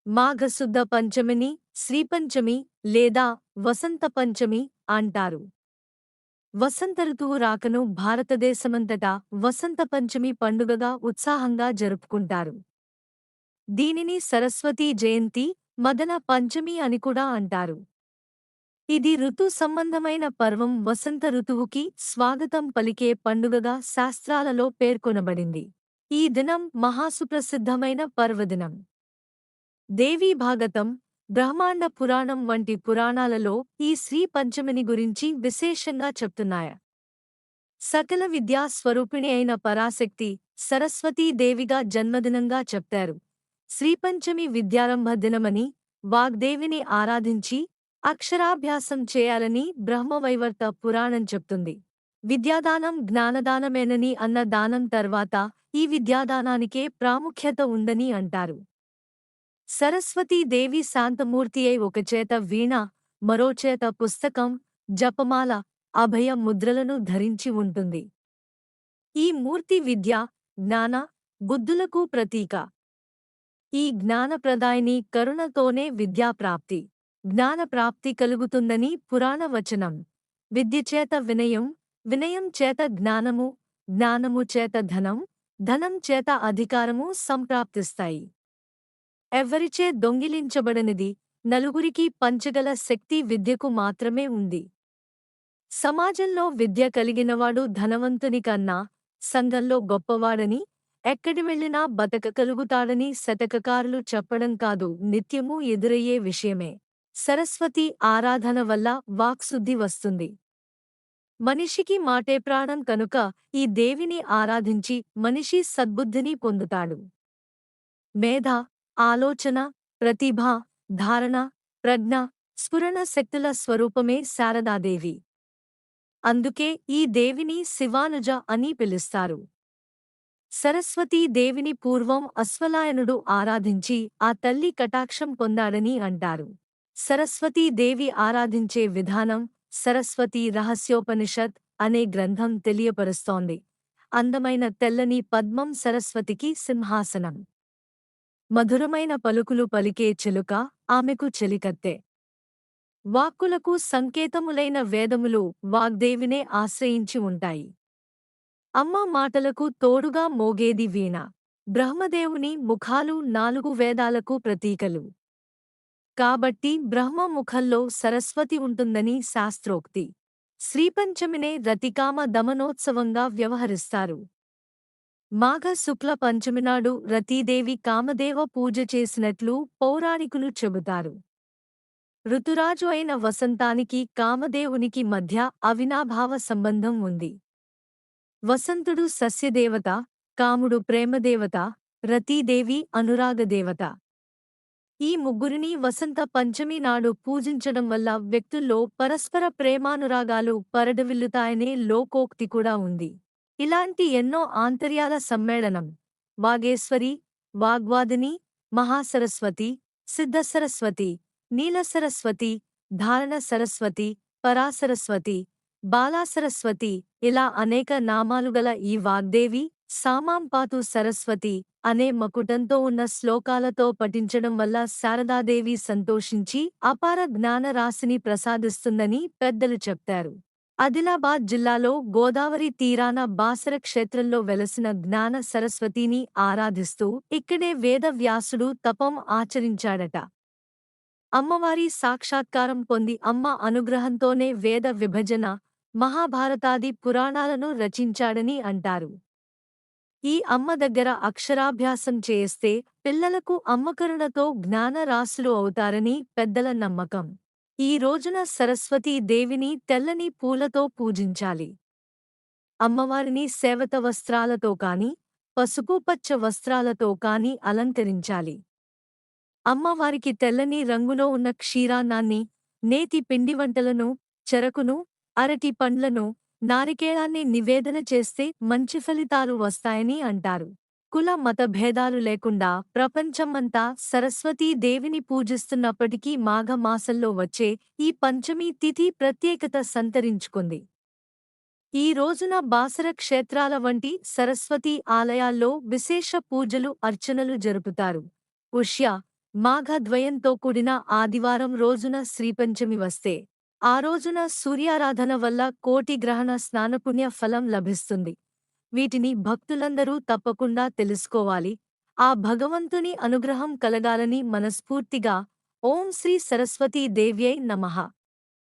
మాఘశుద్ధ పంచమిని శ్రీపంచమి లేదా వసంత పంచమి అంటారు. వసంత ఋతువు రాకను భారతదేశమంతటా వసంత పంచమి పండుగగా ఉత్సాహంగా జరుపుకుంటారు. దీనిని సరస్వతీ జయంతి, మదన పంచమి అని కూడా అంటారు. ఇది ఋతు సంబంధమైన పర్వం వసంత ఋతువుకి స్వాగతం పలికే పండుగగా శాస్త్రాలలో పేర్కొనబడింది. ఈ దినం మహాసుప్రసిద్ధమైన పర్వదినం. దేవీ భాగవతం, బ్రహ్మాండ పురాణం వంటి పురాణాలలో ఈ శ్రీ పంచమిని గురించి విశేషంగా చెప్తున్నాయ. సకల విద్యా స్వరూపిణి అయిన పరాశక్తి సరస్వతీ దేవిగా జన్మదినంగా చెప్తారు. శ్రీపంచమి విద్యారంభ దినమని, వాగ్దేవిని ఆరాధించి అక్షరాభ్యాసం చేయాలని బ్రహ్మవైవర్త పురాణం చెప్తుంది. విద్యాదానం జ్ఞానదానమేనని అన్న దానం తర్వాత ఈ విద్యాదానానికే ప్రాముఖ్యత ఉందని అంటారు. సరస్వతీదేవి శాంతమూర్తి అయి ఒకచేత వీణ, మరోచేత పుస్తకం, జపమాల, అభయ ముద్రలను ధరించి ఉంటుంది. ఈ మూర్తి విద్య, జ్ఞాన, బుద్ధులకు ప్రతీక. ఈ జ్ఞానప్రదాయిని కరుణతోనే విద్యాప్రాప్తి, జ్ఞానప్రాప్తి కలుగుతుందని పురాణ వచనం. విద్యచేత వినయం, వినయం చేత జ్ఞానము, జ్ఞానము చేత ధనం, ధనం చేత అధికారము సంప్రాప్తిస్తాయి. ఎవ్వరిచే దొంగిలించబడనిది, నలుగురికి పంచగల శక్తి విద్యకు మాత్రమే ఉంది. సమాజంలో విద్య కలిగినవాడు ధనవంతుని కన్నా, సంఘంలో గొప్పవాడని, ఎక్కడి వెళ్ళినా బతకగలుగుతాడని శతకకారులు చెప్పడం కాదు, నిత్యమూ ఎదురయ్యే విషయమే. సరస్వతి ఆరాధన వల్ల వాక్శుద్ధి వస్తుంది. మనిషికి మాటే ప్రాణం కనుక ఈ దేవిని ఆరాధించి మనిషి సద్బుద్ధిని పొందుతాడు. మేధ, ఆలోచన, ప్రతిభ, ధారణ, ప్రజ్ఞ, స్ఫురణ శక్తుల స్వరూపమే శారదాదేవి. అందుకే ఈ దేవిని శివానుజ అని పిలుస్తారు. సరస్వతీ దేవిని పూర్వం అశ్వలాయనుడు ఆరాధించి ఆ తల్లి కటాక్షం పొందాడని అంటారు. సరస్వతీ దేవి ఆరాధించే విధానం సరస్వతీ రహస్యోపనిషత్ అనే గ్రంథం తెలియపరుస్తోంది. అందమైన తెల్లని పద్మం సరస్వతికి సింహాసనం. మధురమైన పలుకులు పలికే చిలుక ఆమెకు చెలికత్తె. వాక్కులకు సంకేతములైన వేదములు వాగ్దేవినే ఆశ్రయించి ఉంటాయి. అమ్మ మాటలకు తోడుగా మోగేది వీణ. బ్రహ్మదేవుని ముఖాలు 4 వేదాలకు ప్రతీకలు. కాబట్టి బ్రహ్మ ముఖంలో సరస్వతి ఉంటుందని శాస్త్రోక్తి. శ్రీపంచమినే రతికామ దమనోత్సవంగా వ్యవహరిస్తారు. మాఘ శుక్ల పంచమినాడు రతీదేవి కామదేవ పూజ చేసినట్లు పౌరాణికులు చెబుతారు. ఋతురాజు అయిన వసంతానికి కామదేవునికి మధ్య అవినాభావ సంబంధం ఉంది. వసంతుడు సస్యదేవత, కాముడు ప్రేమదేవత, రతీదేవి అనురాగదేవత. ఈ ముగ్గురిని వసంత పంచమి నాడు పూజించడం వల్ల వ్యక్తుల్లో పరస్పర ప్రేమానురాగాలు పరడవిల్లుతాయనే లోకోక్తి కూడా ఉంది. ఇలాంటి ఎన్నో ఆంతర్యాల సమ్మేళనం వాగేశ్వరి, వాగ్వాదిని, మహాసరస్వతి, సిద్ధసరస్వతి, నీలసరస్వతి, ధారణ సరస్వతి, పరాసరస్వతి, బాలాసరస్వతి ఇలా అనేక నామాలుగల ఈ వాగ్దేవి సామాంపాతు సరస్వతి అనే మకుటంతో ఉన్న శ్లోకాలతో పఠించడం వల్ల శారదాదేవి సంతోషించి అపార జ్ఞానరాశిని ప్రసాదిస్తుందని పెద్దలు చెప్తారు. ఆదిలాబాద్ జిల్లాలో గోదావరి తీరాన బాసర క్షేత్రంలో వెలసిన జ్ఞాన సరస్వతిని ఆరాధిస్తూ ఇక్కడే వేద వ్యాసుడు తపం ఆచరించాడట. అమ్మవారి సాక్షాత్కారం పొంది అమ్మ అనుగ్రహంతోనే వేద విభజన, మహాభారతాది పురాణాలను రచించాడని అంటారు. ఈ అమ్మ దగ్గర అక్షరాభ్యాసం చేస్తే పిల్లలకు అమ్మకరుణతో జ్ఞాన రాశులు అవుతారని పెద్దల నమ్మకం. ఈ రోజున సరస్వతీ దేవిని తెల్లని పూలతో పూజించాలి. అమ్మవారిని సేవత వస్త్రాలతో కాని, పసుపు పచ్చ వస్త్రాలతో కాని అలంకరించాలి. అమ్మవారికి తెల్లని రంగులో ఉన్న క్షీరాన్నాన్ని, నేతి పిండి వంటలను, చెరకును, అరటి పండ్లను, నారికేళాన్ని నివేదన చేస్తే మంచి ఫలితాలు వస్తాయని అంటారు. కుల మత భేదాలు లేకుండా ప్రపంచమంతా సరస్వతీ దేవిని పూజిస్తున్నప్పటికీ మాఘ మాసంలో వచ్చే ఈ పంచమి తిథి ప్రత్యేకత సంతరించుకుంది. ఈ రోజున బాసర క్షేత్రాల వంటి సరస్వతీ ఆలయాల్లో విశేష పూజలు అర్చనలు జరుపుతారు. పుష్య, మాఘద్వయంతో కూడిన ఆదివారం రోజున శ్రీపంచమి వస్తే ఆ రోజున సూర్యారాధన వల్ల కోటి గ్రహణ స్నానపుణ్య ఫలం లభిస్తుంది. వీటిని భక్తులందరూ తప్పకుండా తెలుసుకోవాలి. ఆ భగవంతుని అనుగ్రహం కలగాలని మనస్ఫూర్తిగా ఓం శ్రీ సరస్వతీ దేవ్యై నమః.